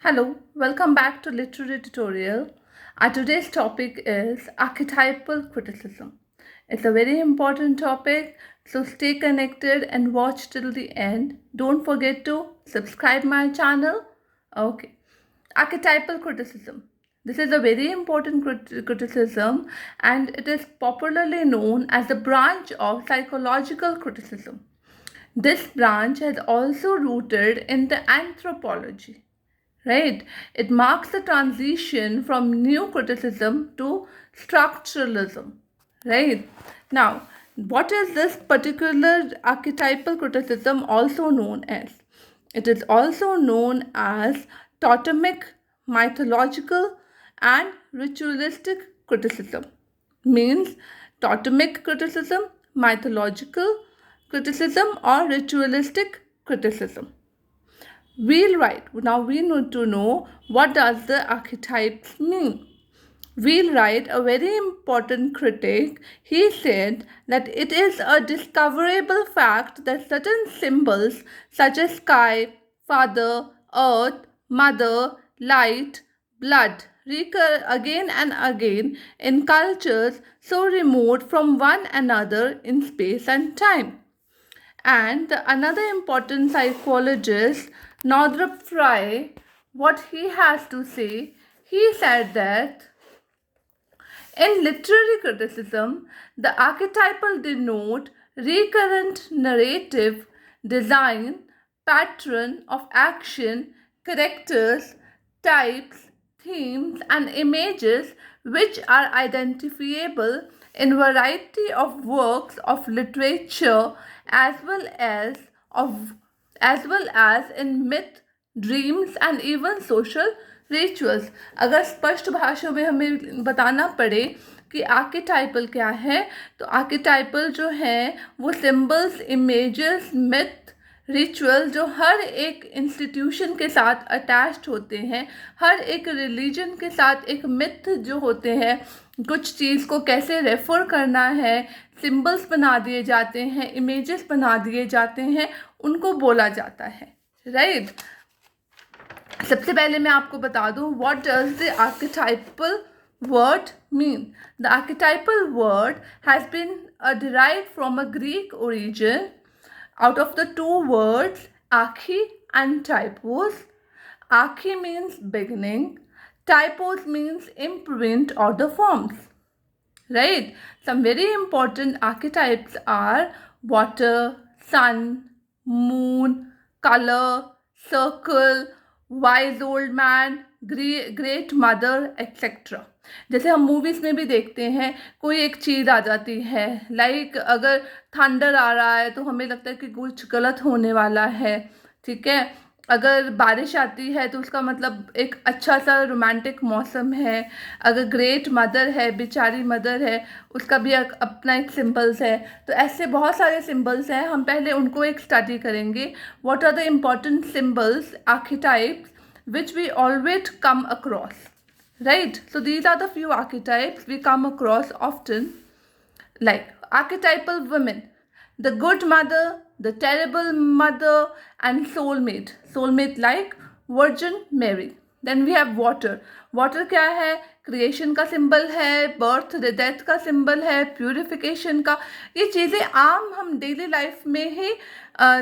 Hello, welcome back to Literary Tutorial. Our today's topic is archetypal criticism. It's a very important topic, so stay connected and watch till the end. Don't forget to subscribe my channel. Okay. Archetypal criticism. This is a very important criticism and it is popularly known as a branch of psychological criticism. This branch has also rooted in the anthropology, right? It marks the transition from new criticism to structuralism, right? Now, what is this particular archetypal criticism also known as? It is also known as totemic, mythological, and ritualistic criticism. Means totemic criticism, mythological criticism, or ritualistic criticism. Wheelwright. Now we need to know what does the archetypes mean. Wheelwright, a very important critic, he said that it is a discoverable fact that certain symbols such as sky, father, earth, mother, light, blood recur again and again in cultures so remote from one another in space and time. And another important psychologist, Northrop Frye, what he has to say, he said that in literary criticism, the archetypal denote recurrent narrative, design, pattern of action, characters, types, themes, and images which are identifiable in variety of works of literature as well as of as well as in myth, dreams and even social rituals. अगर स्पष्ट भाषा में हमें बताना पड़े कि आर्केटाइपल क्या है, तो आर्केटाइपल जो है वो सिंबल्स, इमेजेस, मिथ, रिचुअल जो हर एक इंस्टीट्यूशन के साथ अटैच्ड होते हैं, हर एक रिलीजन के साथ एक मिथ जो होते हैं, कुछ चीज़ को कैसे रेफर करना है, सिंबल्स बना दिए जाते हैं, इमेजेस बना दिए जाते हैं, उनको बोला जाता है, राइट. सबसे पहले मैं आपको बता दूं what does the archetypal word mean. The archetypal word has been derived from a Greek origin out of the two words archi and typos. Archi means beginning, typos means imprint or the forms, right? Some very important archetypes are water, sun, moon, color, circle, wise old man, great mother etcetera. जैसे हम movies में भी देखते हैं, कोई एक चीज़ आ जाती है, लाइक अगर थंडर आ रहा है तो हमें लगता है कि कुछ गलत होने वाला है, ठीक है. अगर बारिश आती है तो उसका मतलब एक अच्छा सा रोमांटिक मौसम है. अगर ग्रेट मदर है, बेचारी मदर है, उसका भी अपना एक सिंबल्स है. तो ऐसे बहुत सारे सिंबल्स हैं, हम पहले उनको एक स्टडी करेंगे. What are the important symbols, archetypes which we always come across, right? So these are the few archetypes we come across often, like archetypal women, the good mother, the terrible mother, and soulmate. Soulmate like Virgin Mary. Then we have water. Water क्या है? Creation का symbol है, birth death का symbol है, purification का. ये चीज़ें आम हम डेली लाइफ में ही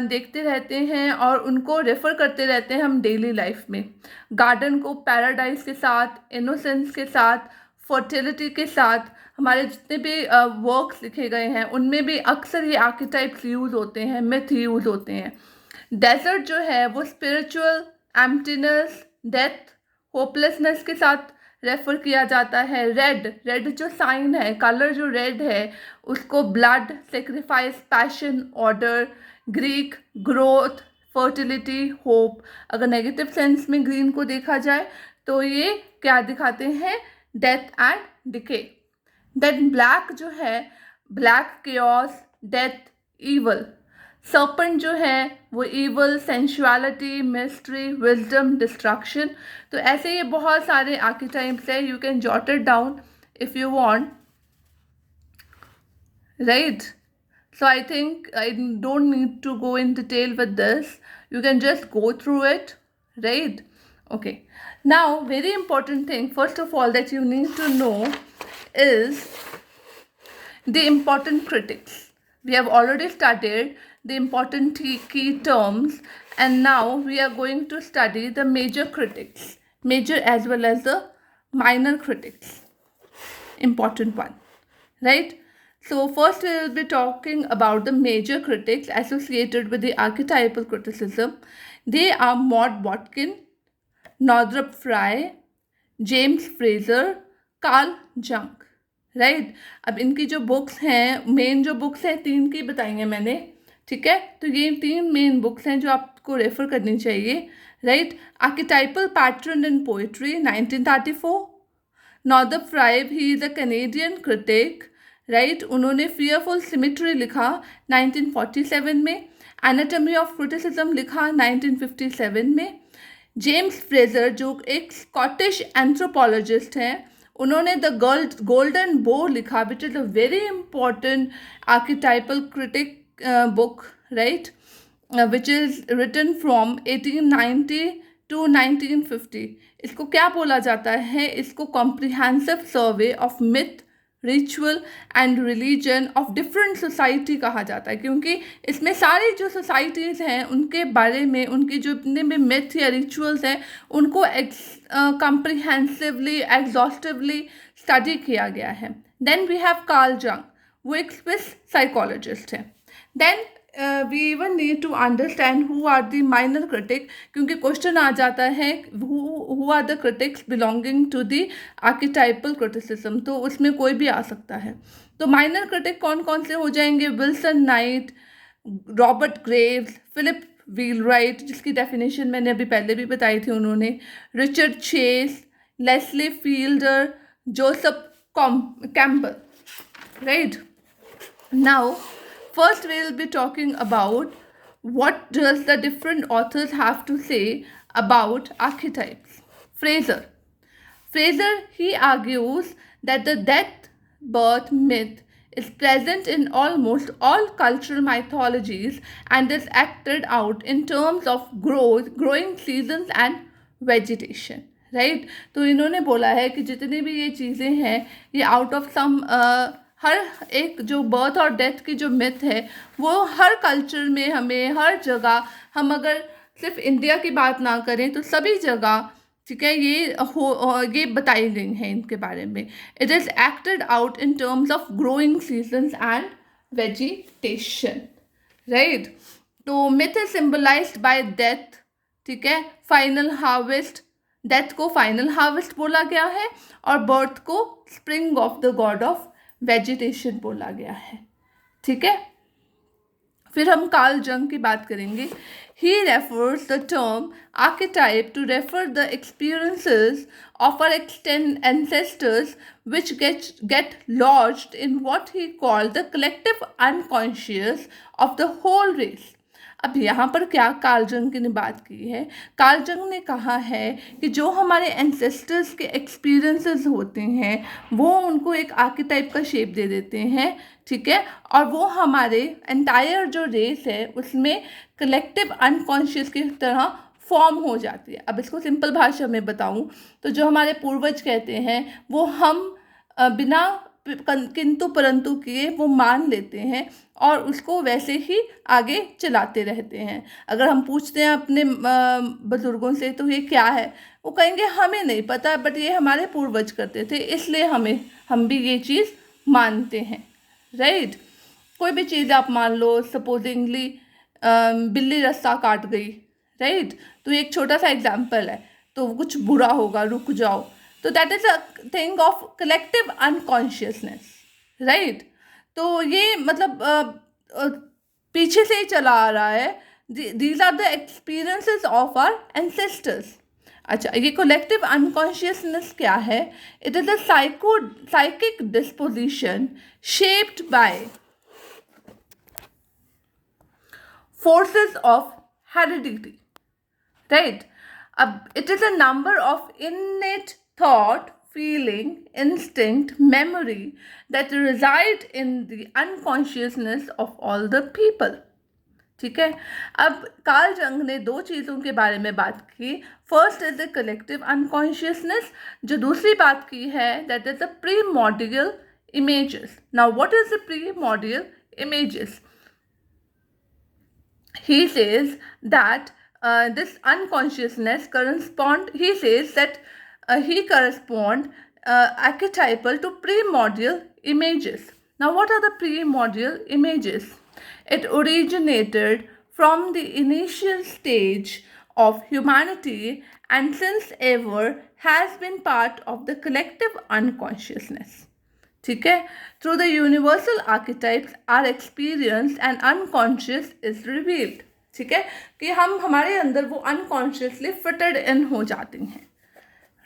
देखते रहते हैं और उनको रेफ़र करते रहते हैं हम डेली लाइफ में. गार्डन को पैराडाइज के साथ, इनोसेंस के साथ, फर्टिलिटी के साथ, हमारे जितने भी वर्क्स लिखे गए हैं उनमें भी अक्सर ये आर्केटाइप्स यूज़ होते हैं, मिथ यूज़ होते हैं. डेजर्ट जो है वो स्पिरिचुअल, एम्प्टीनेस, डेथ, होपलेसनेस के साथ रेफर किया जाता है. रेड जो साइन है, कलर जो रेड है, उसको blood, sacrifice, passion, order. Green, growth, fertility, hope. अगर नेगेटिव सेंस में ग्रीन को देखा जाए तो ये क्या दिखाते हैं? Death and decay. Then black जो है, black chaos, death, evil. Serpent जो है वो evil, sensuality, mystery, wisdom, destruction. तो ऐसे ये बहुत सारे आर्केटाइप्स है. You can jot it down if you want, right? So I think I don't need to go in detail with this. You can just go through it, right? Okay, now very important thing, first of all, that you need to know is the important critics. We have already studied the important key terms, and now we are going to study the major critics, major as well as the minor critics, important one, right? So first we will be talking about the major critics associated with the archetypal criticism. They are Maud Watkin, Northrop Frye, James Fraser, Karl जंग, right. अब इनकी जो books हैं, main जो books हैं 3 की बताई हैं मैंने, ठीक है। तो ये 3 मेन बुक्स हैं जो आपको रेफर करनी चाहिए, right. Archetypal pattern in poetry 1934, Northrop Frye, he is a Canadian critic, right. उन्होंने फियरफुल सिमेट्री लिखा 1947 में, एनाटॉमी ऑफ क्रिटिसिज्म लिखा 1957 में। जेम्स फ्रेजर जो एक स्कॉटिश एंथ्रोपोलॉजिस्ट हैं, उन्होंने द गोल्डन बो लिखा, which is a very important archetypal critic book, right, which is written from 1890 to 1950। इसको क्या बोला जाता है? इसको comprehensive survey of myth, ritual and religion of different society कहा जाता है, क्योंकि इसमें सारी जो सोसाइटीज़ हैं उनके बारे में, उनकी जो जितने भी मिथ या रिचुअल्स हैं उनको कॉम्प्रिहेंसिवली एग्जॉस्टिवली स्टडी किया गया है। Then we have Karl Jung, वो एक स्विस साइकोलॉजिस्ट है। Then we even need to understand who are the minor critic, क्योंकि क्वेश्चन आ जाता है who are the critics belonging to the archetypal criticism, तो उसमें कोई भी आ सकता है। तो माइनर क्रिटिक कौन कौन से हो जाएंगे? Wilson Knight, Robert Graves, Philip Wheelwright, जिसकी डेफिनेशन मैंने अभी पहले भी बताई थी उन्होंने, Richard Chase, Leslie Fiedler, Joseph Campbell, right. Now first we will be talking about what does the different authors have to say about archetypes. Fraser, he argues that the death birth myth is present in almost all cultural mythologies and is acted out in terms of growing seasons and vegetation, right. तो इन्होंने बोला है कि जितनी भी ये चीज़ें हैं ये आउट ऑफ सम हर एक जो बर्थ और डेथ की जो मिथ है वो हर कल्चर में, हमें हर जगह, हम अगर सिर्फ इंडिया की बात ना करें तो सभी जगह, ठीक है, ये बताई गई हैं इनके बारे में। It is acted out in terms of growing seasons and vegetation, right. तो मिथ इज सिम्बलाइज्ड बाय डेथ, ठीक है, फाइनल हार्वेस्ट, डेथ को फाइनल हार्वेस्ट बोला गया है और बर्थ को spring of the God of vegetation बोला गया है, ठीक है। फिर हम कार्ल जंग की बात करेंगे। He refers the term archetype to refer the experiences of our ancestors which get lodged in what he called the collective unconscious of the whole race. अब यहाँ पर क्या कार्ल जंग ने बात की है? कार्ल जंग ने कहा है कि जो हमारे एंसेस्टर्स के एक्सपीरियंसेस होते हैं वो उनको एक आर्केटाइप का शेप दे देते हैं, ठीक है, और वो हमारे एंटायर जो रेस है उसमें कलेक्टिव अनकॉन्शियस की तरह फॉर्म हो जाती है। अब इसको सिंपल भाषा में बताऊं तो जो हमारे पूर्वज कहते हैं वो हम बिना किंतु परंतु किए वो मान लेते हैं और उसको वैसे ही आगे चलाते रहते हैं। अगर हम पूछते हैं अपने बुजुर्गों से तो ये क्या है, वो कहेंगे हमें नहीं पता, बट ये हमारे पूर्वज करते थे इसलिए हम भी ये चीज़ मानते हैं, राइट। कोई भी चीज़ आप मान लो, सपोजिंगली बिल्ली रास्ता काट गई, राइट, तो एक छोटा सा एग्जाम्पल है, तो कुछ बुरा होगा, रुक जाओ, तो that is a thing of collective unconsciousness, right. तो ये मतलब पीछे से ही चला आ रहा है, these are the experiences of our ancestors. अच्छा, ये कलेक्टिव अनकॉन्शियसनेस क्या है? It is a psychic disposition shaped by forces of heredity, right? It is a number of innate thought, feeling, instinct, memory that reside in the unconsciousness of all the people, ठीक है। अब Karl जंग ने दो चीज़ों के बारे में बात की। First is the collective unconsciousness, जो दूसरी बात की है that is the primordial images. Now, what is the primordial images? He says that this unconsciousness he says that he correspond archetypal to primordial images. Now, what are the primordial images? It originated from the initial stage of humanity and since ever has been part of the collective unconsciousness. ठीक है। Through the universal archetypes are experience and unconscious is revealed. ठीक है, कि हम हमारे अंदर वो unconsciously fitted in हो जाते हैं,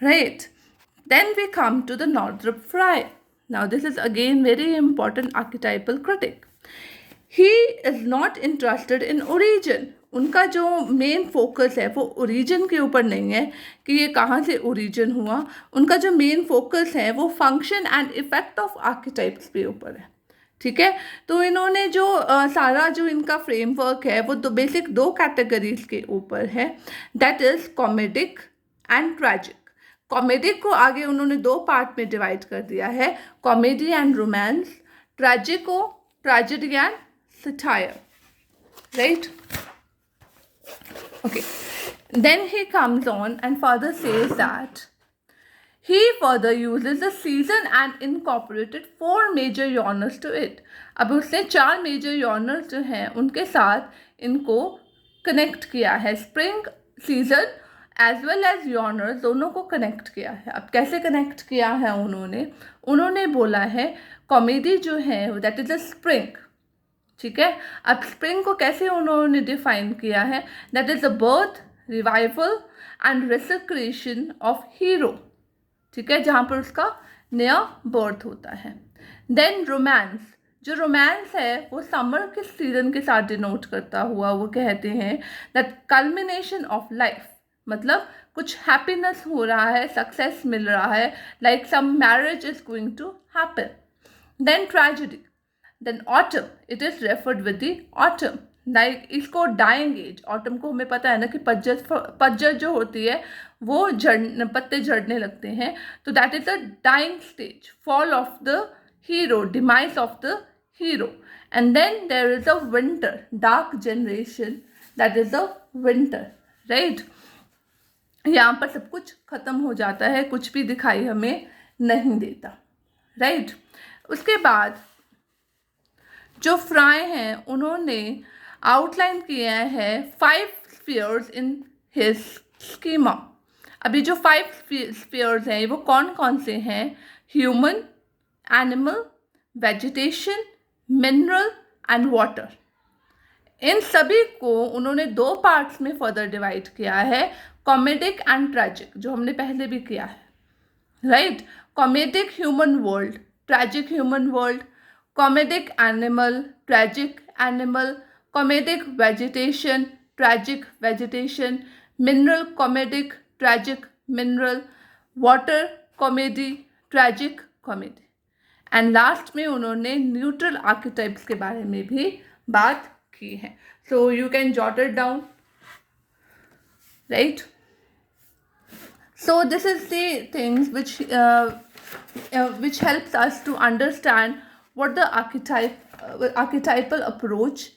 right. Then we come to the Northrop Frye. Now this is again very important archetypal critic. He is not interested in origin. उनका जो मेन फोकस है वो ओरिजिन के ऊपर नहीं है कि ये कहाँ से ओरिजिन हुआ। उनका जो मेन फोकस है वो function and effect of archetypes के ऊपर है। ठीक है, तो इन्होंने जो सारा जो इनका फ्रेमवर्क है वो बेसिक दो कैटेगरीज के ऊपर है, that is comedic and tragic. Comedic को आगे उन्होंने दो पार्ट में डिवाइड कर दिया है, कॉमेडी एंड रोमांस। ट्रैजिक को tragedy and satire, right? Okay, then he comes on and further says that he further uses the season and incorporated 4 major genres to it. अब उसने 4 मेजर जॉनर्स जो हैं उनके साथ इनको कनेक्ट किया है। Spring, season as well as genres दोनों को कनेक्ट किया है। अब कैसे कनेक्ट किया है उन्होंने बोला है कॉमेडी जो है दैट इज अ स्प्रिंग। ठीक है, अब स्प्रिंग को कैसे उन्होंने डिफाइन किया है, that is the birth, revival and recreation of hero. ठीक है, जहाँ पर उसका नया बर्थ होता है। देन रोमांस, जो रोमांस है वो समर के सीजन के साथ डिनोट करता हुआ वो कहते हैं दैट कल्मिनेशन ऑफ लाइफ, मतलब कुछ हैप्पीनेस हो रहा है, सक्सेस मिल रहा है, like some marriage is going to happen. Then tragedy, then autumn, it is referred with the autumn, like इसको डाइंग एज। ऑटम को हमें पता है ना कि पतझड़ जो होती है वो पत्ते झड़ने लगते हैं, तो that is a dying stage, fall of the hero, demise of the hero. And then there is a winter, dark generation, that is a winter, right. यहाँ पर सब कुछ खत्म हो जाता है, कुछ भी दिखाई हमें नहीं देता, राइट। उसके बाद जो फ्राई हैं उन्होंने आउटलाइन किया है 5 स्फीयर्स इन हिज स्कीमा। अभी जो 5 स्फीयर्स हैं वो कौन कौन से हैं, human, animal, vegetation, mineral and water. इन सभी को उन्होंने 2 पार्ट्स में फर्दर डिवाइड किया है, कॉमेडिक एंड ट्रेजिक, जो हमने पहले भी किया है, right. Comedic human world, tragic human world, comedic animal, tragic animal, comedic vegetation, tragic vegetation, mineral, comedic, tragic mineral, water, comedy, tragic comedy. And last में उन्होंने न्यूट्रल आर्किटाइप्स के बारे में भी बात की है। So you can jot it down, right. So this is the things which helps us to understand what the archetypal approach